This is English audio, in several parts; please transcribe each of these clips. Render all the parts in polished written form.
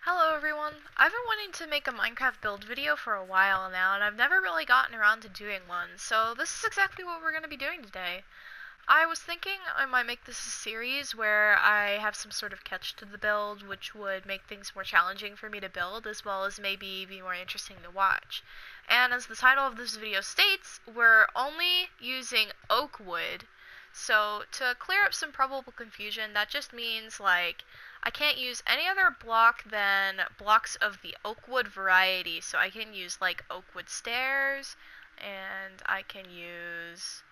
Hello everyone! I've been wanting to make a Minecraft build video for a while now, and I've never really gotten around to doing one, so this is exactly what we're going to be doing today. I was thinking I might make this a series where I have some sort of catch to the build, which would make things more challenging for me to build, as well as maybe be more interesting to watch. And as the title of this video states, we're only using oak wood. So to clear up some probable confusion, that just means like I can't use any other block than blocks of the oak wood variety. So I can use like oak wood stairs, and I can use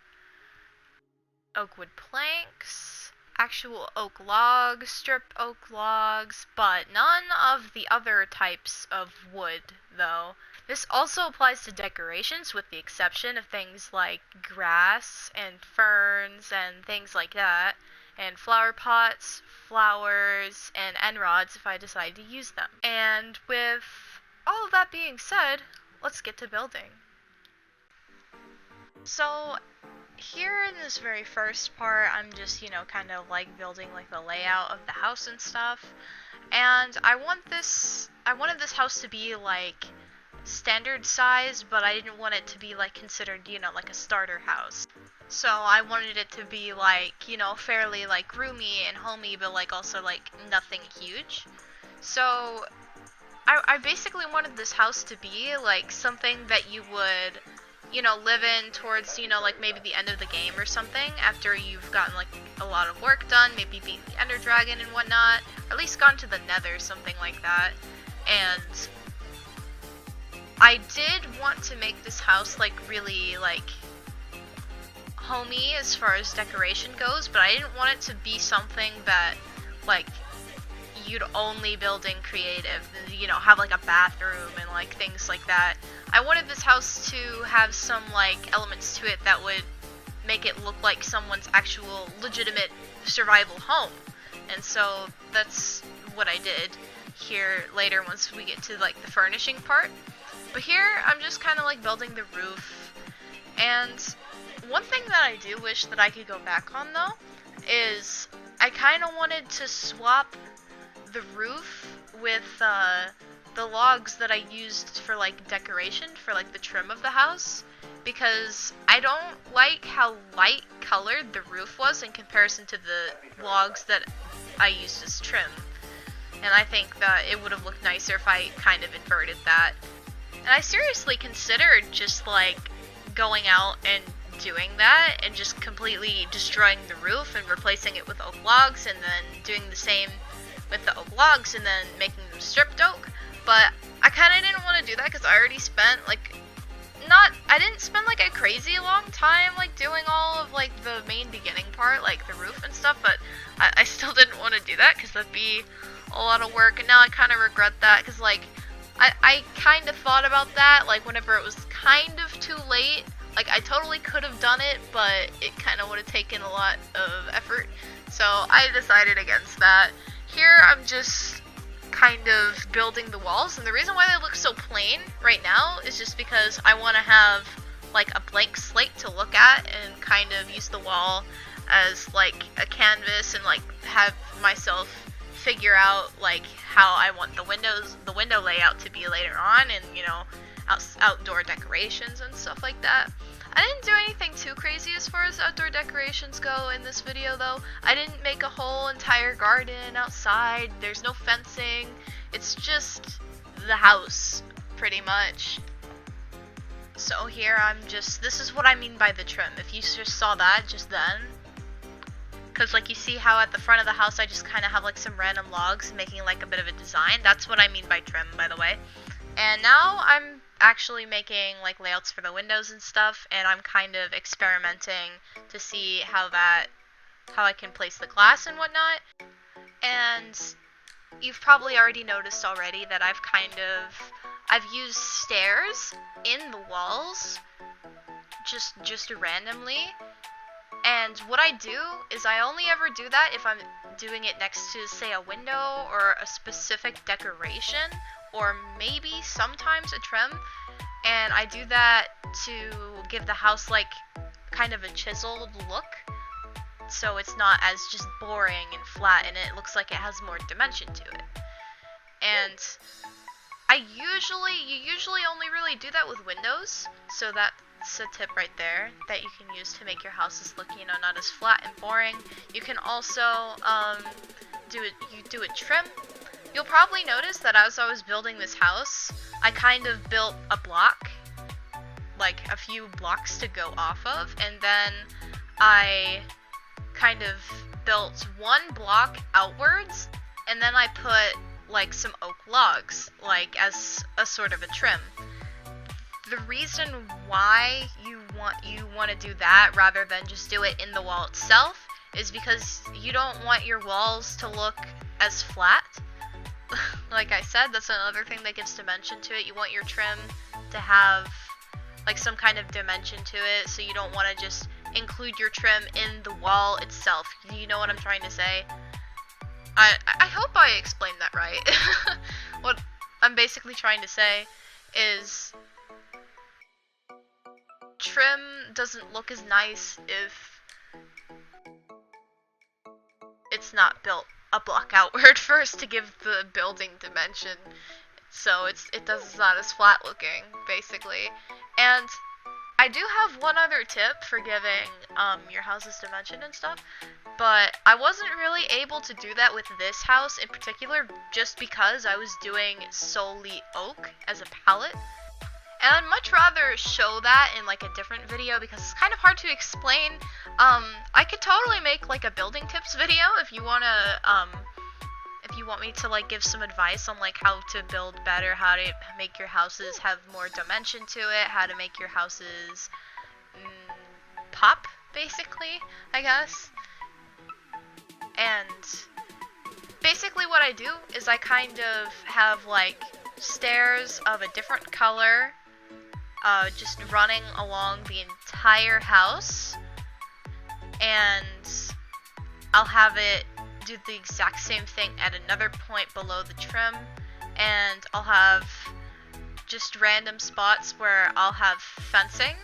oak wood planks, actual oak logs, strip oak logs, but none of the other types of wood though. This also applies to decorations with the exception of things like grass and ferns and things like that, and flower pots, flowers, and end rods if I decide to use them. And with all of that being said, let's get to building. So here in this very first part, I'm just, kind of like building like the layout of the house and stuff. And I wanted this house to be like standard size, but I didn't want it to be like considered, like a starter house. So I wanted it to be like, fairly like roomy and homey, but like also like nothing huge. So I basically wanted this house to be like something that you would live in towards, like maybe the end of the game or something, after you've gotten like a lot of work done, maybe beat the Ender Dragon and whatnot, or at least gone to the Nether, something like that. And I did want to make this house like really like homey as far as decoration goes, but I didn't want it to be something that like you'd only build in creative, have like a bathroom and like things like that. I wanted this house to have some like elements to it that would make it look like someone's actual legitimate survival home. And so that's what I did here later once we get to like the furnishing part. But here I'm just kind of like building the roof. And one thing that I do wish that I could go back on though is I kind of wanted to swap the roof with the logs that I used for like decoration for like the trim of the house, because I don't like how light colored the roof was in comparison to the logs that I used as trim. And I think that it would have looked nicer if I kind of inverted that. And I seriously considered just like going out and doing that and just completely destroying the roof and replacing it with oak logs, and then doing the same with the oak logs and then making them stripped oak. But I kind of didn't want to do that because I already spent like I didn't spend like a crazy long time like doing all of like the main beginning part, like the roof and stuff, but I still didn't want to do that because that'd be a lot of work. And now I kind of regret that because like I kind of thought about that like whenever it was kind of too late. Like I totally could have done it, but it kind of would have taken a lot of effort, so I decided against that. Here I'm just kind of building the walls, and the reason why they look so plain right now is just because I want to have like a blank slate to look at and kind of use the wall as like a canvas and like have myself figure out like how I want the window layout to be later on, and outdoor decorations and stuff like that. I didn't do anything too crazy as far as outdoor decorations go in this video though. I didn't make a whole entire garden outside. There's no fencing. It's just the house, pretty much. So here this is what I mean by the trim. If you just saw that just then. Because like you see how at the front of the house I just kind of have like some random logs making like a bit of a design. That's what I mean by trim, by the way. And now I'm actually making like layouts for the windows and stuff, and I'm kind of experimenting to see how I can place the glass and whatnot. And you've probably already noticed already that I've used stairs in the walls just randomly. And what I do is I only ever do that if I'm doing it next to, say, a window or a specific decoration, or maybe sometimes a trim. And I do that to give the house like kind of a chiseled look, so it's not as just boring and flat, and it looks like it has more dimension to it. And you usually only really do that with windows, so that's a tip right there that you can use to make your houses look, not as flat and boring. You can also do a trim. You'll probably notice that as I was building this house, I kind of built a block, like a few blocks to go off of, and then I kind of built one block outwards, and then I put like some oak logs, like as a sort of a trim. The reason why you want to do that rather than just do it in the wall itself is because you don't want your walls to look as flat. Like I said, that's another thing that gives dimension to it. You want your trim to have like some kind of dimension to it, so you don't want to just include your trim in the wall itself. You know what I'm trying to say? I hope I explained that right. What I'm basically trying to say is trim doesn't look as nice if it's not built a block outward first to give the building dimension, so it's not as flat looking, basically. And I do have one other tip for giving your house's dimension and stuff, but I wasn't really able to do that with this house in particular just because I was doing solely oak as a palette. And I'd much rather show that in like a different video because it's kind of hard to explain. I could totally make like a building tips video if you want me to like give some advice on like how to build better, how to make your houses have more dimension to it, how to make your houses pop, basically, I guess. And basically what I do is I kind of have like stairs of a different color just running along the entire house, and I'll have it do the exact same thing at another point below the trim, and I'll have just random spots where I'll have fencing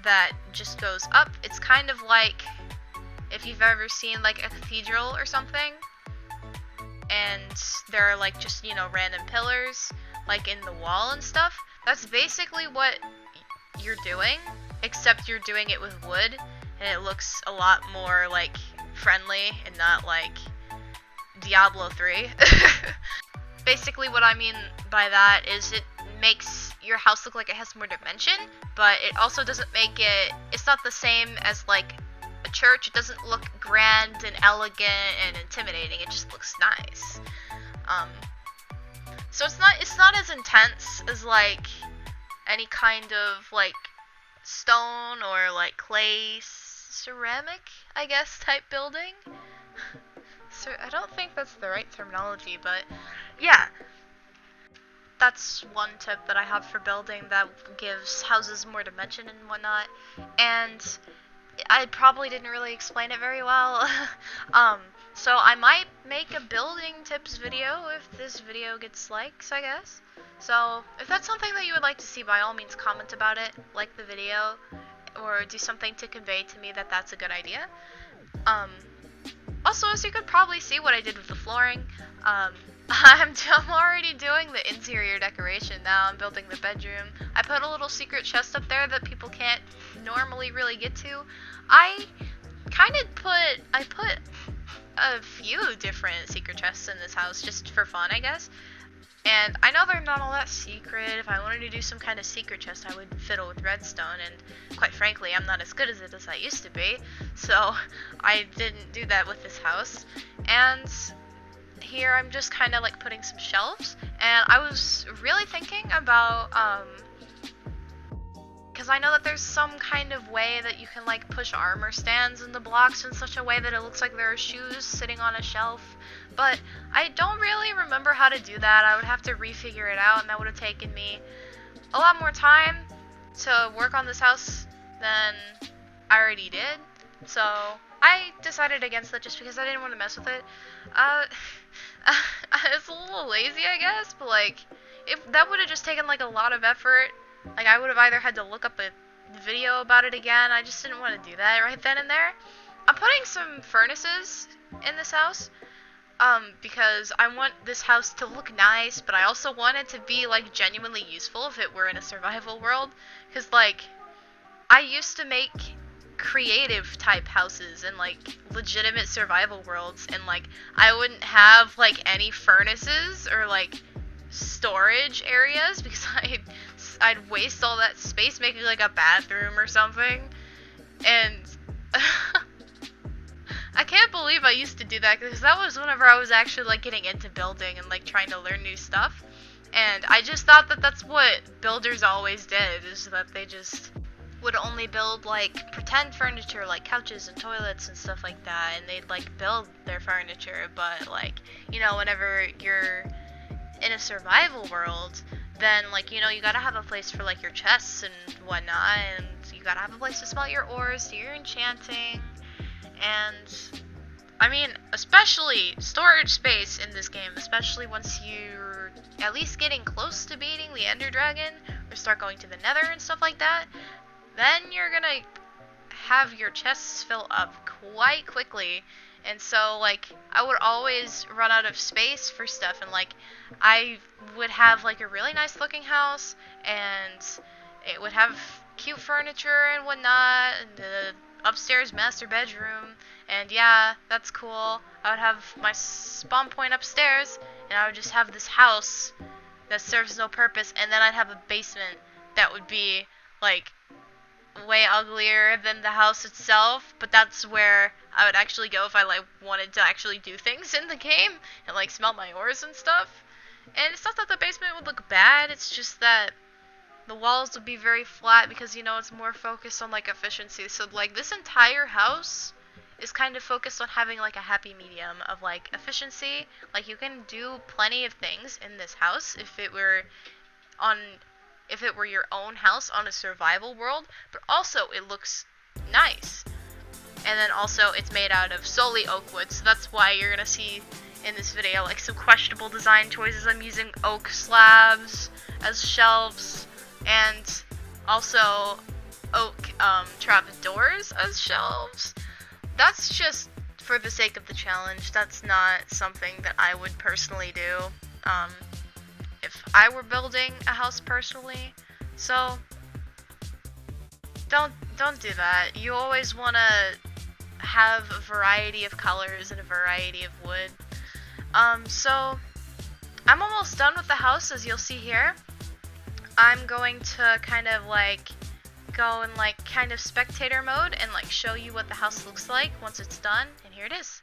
that just goes up. It's kind of like if you've ever seen like a cathedral or something, and there are like just, random pillars like in the wall and stuff. That's basically what you're doing, except you're doing it with wood, and it looks a lot more like friendly and not like Diablo 3. Basically what I mean by that is it makes your house look like it has more dimension, but it also doesn't make it's not the same as like a church. It doesn't look grand and elegant and intimidating. It just looks nice. So it's not as intense as like any kind of like stone or like clay ceramic, I guess, type building. So I don't think that's the right terminology, but yeah. That's one tip that I have for building that gives houses more dimension and whatnot. And I probably didn't really explain it very well. So I might make a building tips video if this video gets likes, I guess. So if that's something that you would like to see, by all means comment about it, like the video, or do something to convey to me that that's a good idea. Also, as you could probably see what I did with the flooring, I'm already doing the interior decoration now. I'm building the bedroom. I put a little secret chest up there that people can't normally really get to. I put a few different secret chests in this house just for fun, I guess. And I know they're not all that secret. If I wanted to do some kind of secret chest, I would fiddle with redstone, and quite frankly, I'm not as good at it as I used to be, so I didn't do that with this house. And here I'm just kind of like putting some shelves, and I was really thinking about, because I know that there's some kind of way that you can like push armor stands in the blocks in such a way that it looks like there are shoes sitting on a shelf, but I don't really remember how to do that. I would have to refigure it out, and that would have taken me a lot more time to work on this house than I already did, so I decided against that just because I didn't want to mess with it. It's a little lazy, I guess, but like, if that would have just taken like a lot of effort. Like, I would have either had to look up a video about it again. I just didn't want to do that right then and there. I'm putting some furnaces in this house. Because I want this house to look nice, but I also want it to be, like, genuinely useful if it were in a survival world. Because, like, I used to make creative type houses and, like, legitimate survival worlds, and, like, I wouldn't have, like, any furnaces or, like, storage areas because I'd waste all that space making, like, a bathroom or something. And I can't believe I used to do that because that was whenever I was actually like getting into building and like trying to learn new stuff. And I just thought that that's what builders always did, is that they just would only build like pretend furniture like couches and toilets and stuff like that, and they'd like build their furniture. But like, you know, whenever you're in a survival world, then like, you know, you gotta have a place for like your chests and whatnot, and you gotta have a place to smelt your ores, do your enchanting. And I mean, especially storage space in this game, especially once you're at least getting close to beating the Ender Dragon, or start going to the Nether and stuff like that, then you're gonna have your chests fill up quite quickly. And so, like, I would always run out of space for stuff, and like, I would have like a really nice looking house, and it would have cute furniture and whatnot, and the upstairs master bedroom, and yeah, that's cool. I would have my spawn point upstairs, and I would just have this house that serves no purpose, and then I'd have a basement that would be like way uglier than the house itself, but that's where I would actually go if I like wanted to actually do things in the game and like smelt my ores and stuff. And it's not that the basement would look bad, it's just that the walls would be very flat because, you know, it's more focused on like efficiency. So like this entire house is kind of focused on having like a happy medium of like efficiency. Like you can do plenty of things in this house if it were your own house on a survival world, but also it looks nice. And then also it's made out of solely oak wood, so that's why you're gonna see in this video like some questionable design choices. I'm using oak slabs as shelves, and also oak trapdoors as shelves. That's just for the sake of the challenge. That's not something that I would personally do if I were building a house personally. So don't do that. You always want to have a variety of colors and a variety of wood. So I'm almost done with the house, as you'll see here. I'm going to kind of like go in like kind of spectator mode and like show you what the house looks like once it's done, and here it is.